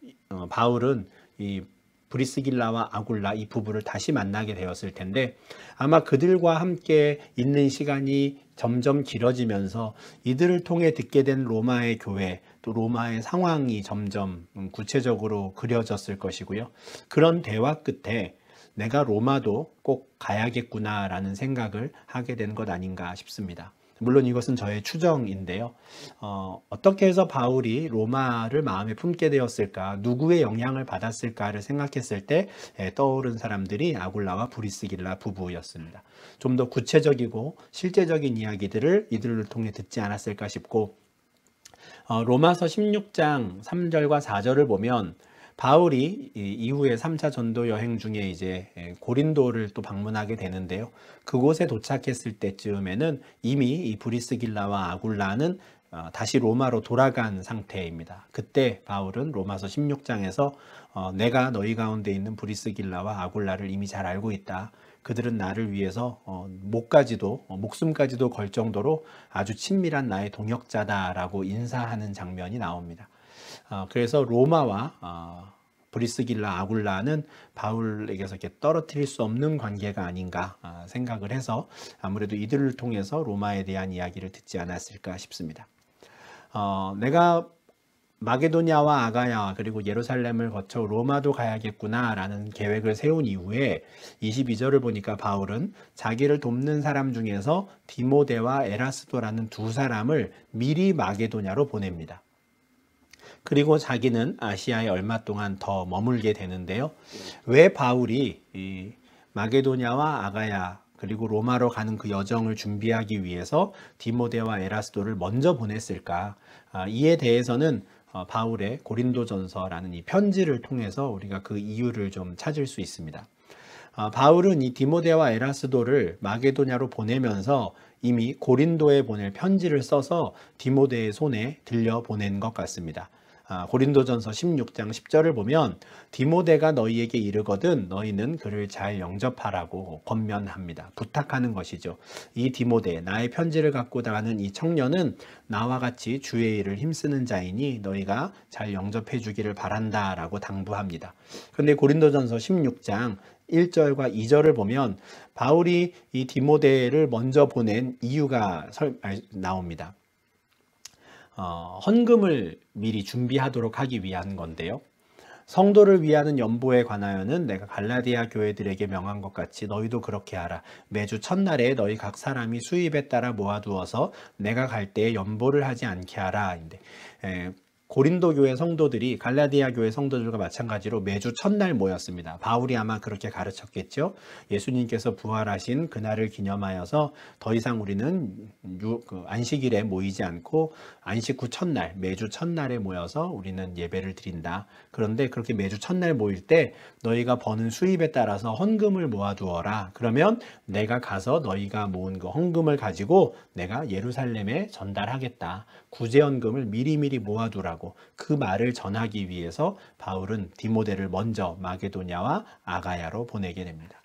Speaker 1: 바울은 이 브리스길라와 아굴라 이 부부를 다시 만나게 되었을 텐데 아마 그들과 함께 있는 시간이 점점 길어지면서 이들을 통해 듣게 된 로마의 교회 또 로마의 상황이 점점 구체적으로 그려졌을 것이고요. 그런 대화 끝에 내가 로마도 꼭 가야겠구나라는 생각을 하게 된 것 아닌가 싶습니다. 물론 이것은 저의 추정인데요. 어떻게 해서 바울이 로마를 마음에 품게 되었을까, 누구의 영향을 받았을까를 생각했을 때 떠오른 사람들이 아굴라와 브리스길라 부부였습니다. 좀 더 구체적이고 실제적인 이야기들을 이들을 통해 듣지 않았을까 싶고 로마서 16장 3절과 4절을 보면 바울이 이후에 3차 전도 여행 중에 이제 고린도를 또 방문하게 되는데요. 그곳에 도착했을 때쯤에는 이미 이 브리스길라와 아굴라는 다시 로마로 돌아간 상태입니다. 그때 바울은 로마서 16장에서 내가 너희 가운데 있는 브리스길라와 아굴라를 이미 잘 알고 있다. 그들은 나를 위해서 목숨까지도 걸 정도로 아주 친밀한 나의 동역자다라고 인사하는 장면이 나옵니다. 그래서 로마와 브리스길라 아굴라는 바울에게서 이렇게 떨어뜨릴 수 없는 관계가 아닌가 생각을 해서 아무래도 이들을 통해서 로마에 대한 이야기를 듣지 않았을까 싶습니다. 내가 마게도냐와 아가야 그리고 예루살렘을 거쳐 로마도 가야겠구나 라는 계획을 세운 이후에 22절을 보니까 바울은 자기를 돕는 사람 중에서 디모데와 에라스도라는 두 사람을 미리 마게도냐로 보냅니다. 그리고 자기는 아시아에 얼마 동안 더 머물게 되는데요. 왜 바울이 이 마게도냐와 아가야 그리고 로마로 가는 그 여정을 준비하기 위해서 디모데와 에라스도를 먼저 보냈을까? 이에 대해서는 바울의 고린도전서라는 이 편지를 통해서 우리가 그 이유를 좀 찾을 수 있습니다. 바울은 이 디모데와 에라스도를 마게도냐로 보내면서 이미 고린도에 보낼 편지를 써서 디모데의 손에 들려 보낸 것 같습니다. 고린도전서 16장 10절을 보면 디모데가 너희에게 이르거든 너희는 그를 잘 영접하라고 권면합니다. 부탁하는 것이죠. 이 디모데, 나의 편지를 갖고 나가는 이 청년은 나와 같이 주의 일을 힘쓰는 자이니 너희가 잘 영접해 주기를 바란다 라고 당부합니다. 그런데 고린도전서 16장 1절과 2절을 보면 바울이 이 디모데를 먼저 보낸 이유가 나옵니다. 헌금을 미리 준비하도록 하기 위한 건데요. 성도를 위하는 연보에 관하여는 내가 갈라디아 교회들에게 명한 것 같이 너희도 그렇게 하라. 매주 첫날에 너희 각 사람이 수입에 따라 모아두어서 내가 갈 때에 연보를 하지 않게 하라. 고린도 교회 성도들이 갈라디아 교회 성도들과 마찬가지로 매주 첫날 모였습니다. 바울이 아마 그렇게 가르쳤겠죠. 예수님께서 부활하신 그날을 기념하여서 더 이상 우리는 안식일에 모이지 않고 안식 후 첫날, 매주 첫날에 모여서 우리는 예배를 드린다. 그런데 그렇게 매주 첫날 모일 때 너희가 버는 수입에 따라서 헌금을 모아두어라. 그러면 내가 가서 너희가 모은 그 헌금을 가지고 내가 예루살렘에 전달하겠다. 구제헌금을 미리미리 모아두라고 그 말을 전하기 위해서 바울은 디모데를 먼저 마게도냐와 아가야로 보내게 됩니다.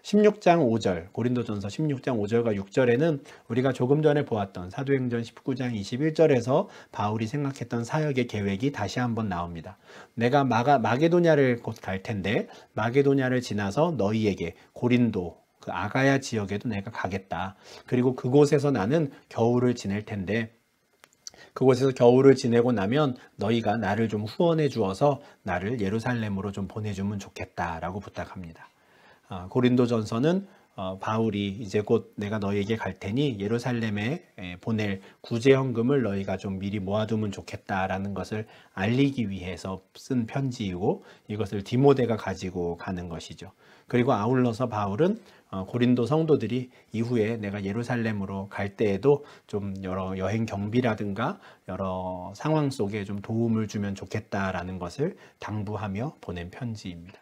Speaker 1: 16장 5절, 고린도전서 16장 5절과 6절에는 우리가 조금 전에 보았던 사도행전 19장 21절에서 바울이 생각했던 사역의 계획이 다시 한번 나옵니다. 내가 마게도냐를 곧 갈 텐데 마게도냐를 지나서 너희에게 고린도 그 아가야 지역에도 내가 가겠다. 그리고 그곳에서 나는 겨울을 지낼 텐데 그곳에서 겨울을 지내고 나면 너희가 나를 좀 후원해 주어서 나를 예루살렘으로 좀 보내주면 좋겠다라고 부탁합니다. 고린도전서는 바울이 이제 곧 내가 너희에게 갈 테니 예루살렘에 보낼 구제헌금을 너희가 좀 미리 모아두면 좋겠다라는 것을 알리기 위해서 쓴 편지이고 이것을 디모데가 가지고 가는 것이죠. 그리고 아울러서 바울은 고린도 성도들이 이후에 내가 예루살렘으로 갈 때에도 좀 여러 여행 경비라든가 여러 상황 속에 좀 도움을 주면 좋겠다라는 것을 당부하며 보낸 편지입니다.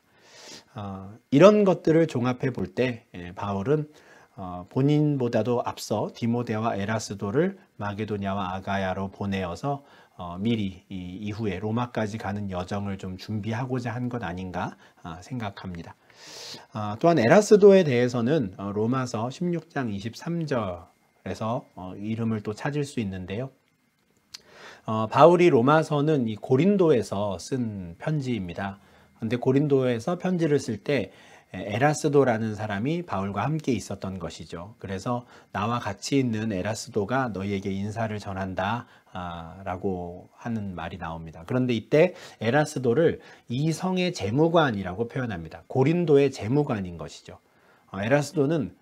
Speaker 1: 이런 것들을 종합해 볼 때 바울은 본인보다도 앞서 디모데와 에라스도를 마게도냐와 아가야로 보내어서 미리 이후에 로마까지 가는 여정을 좀 준비하고자 한 것 아닌가 생각합니다. 또한 에라스도에 대해서는 로마서 16장 23절에서 이름을 또 찾을 수 있는데요. 바울이 로마서는 이 고린도에서 쓴 편지입니다. 근데 고린도에서 편지를 쓸 때 에라스도라는 사람이 바울과 함께 있었던 것이죠. 그래서 나와 같이 있는 에라스도가 너희에게 인사를 전한다 라고 하는 말이 나옵니다. 그런데 이때 에라스도를 이 성의 재무관이라고 표현합니다. 고린도의 재무관인 것이죠. 에라스도는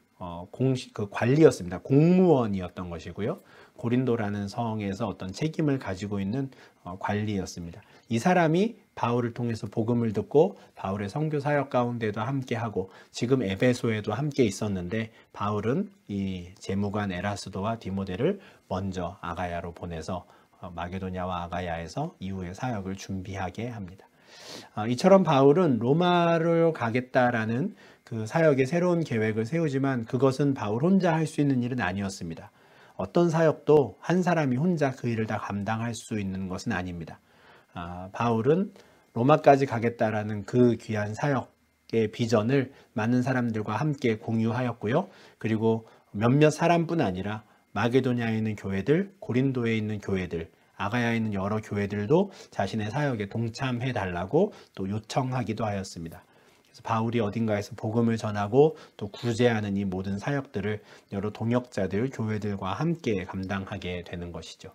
Speaker 1: 그 관리였습니다. 공무원이었던 것이고요. 고린도라는 성에서 어떤 책임을 가지고 있는 관리였습니다. 이 사람이 바울을 통해서 복음을 듣고 바울의 선교 사역 가운데도 함께하고 지금 에베소에도 함께 있었는데 바울은 이 재무관 에라스도와 디모데를 먼저 아가야로 보내서 마게도냐와 아가야에서 이후의 사역을 준비하게 합니다. 이처럼 바울은 로마로 가겠다라는 그 사역의 새로운 계획을 세우지만 그것은 바울 혼자 할 수 있는 일은 아니었습니다. 어떤 사역도 한 사람이 혼자 그 일을 다 감당할 수 있는 것은 아닙니다. 바울은 로마까지 가겠다라는 그 귀한 사역의 비전을 많은 사람들과 함께 공유하였고요. 그리고 몇몇 사람뿐 아니라 마게도냐에 있는 교회들, 고린도에 있는 교회들, 아가야에 있는 여러 교회들도 자신의 사역에 동참해 달라고 또 요청하기도 하였습니다. 그래서 바울이 어딘가에서 복음을 전하고 또 구제하는 이 모든 사역들을 여러 동역자들, 교회들과 함께 감당하게 되는 것이죠.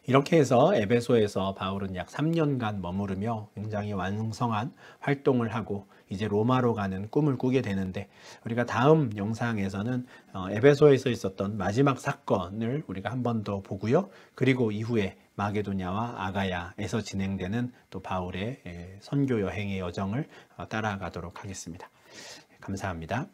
Speaker 1: 이렇게 해서 에베소에서 바울은 약 3년간 머무르며 굉장히 완성한 활동을 하고 이제 로마로 가는 꿈을 꾸게 되는데 우리가 다음 영상에서는 에베소에서 있었던 마지막 사건을 우리가 한 번 더 보고요. 그리고 이후에 마게도냐와 아가야에서 진행되는 또 바울의 선교 여행의 여정을 따라가도록 하겠습니다. 감사합니다.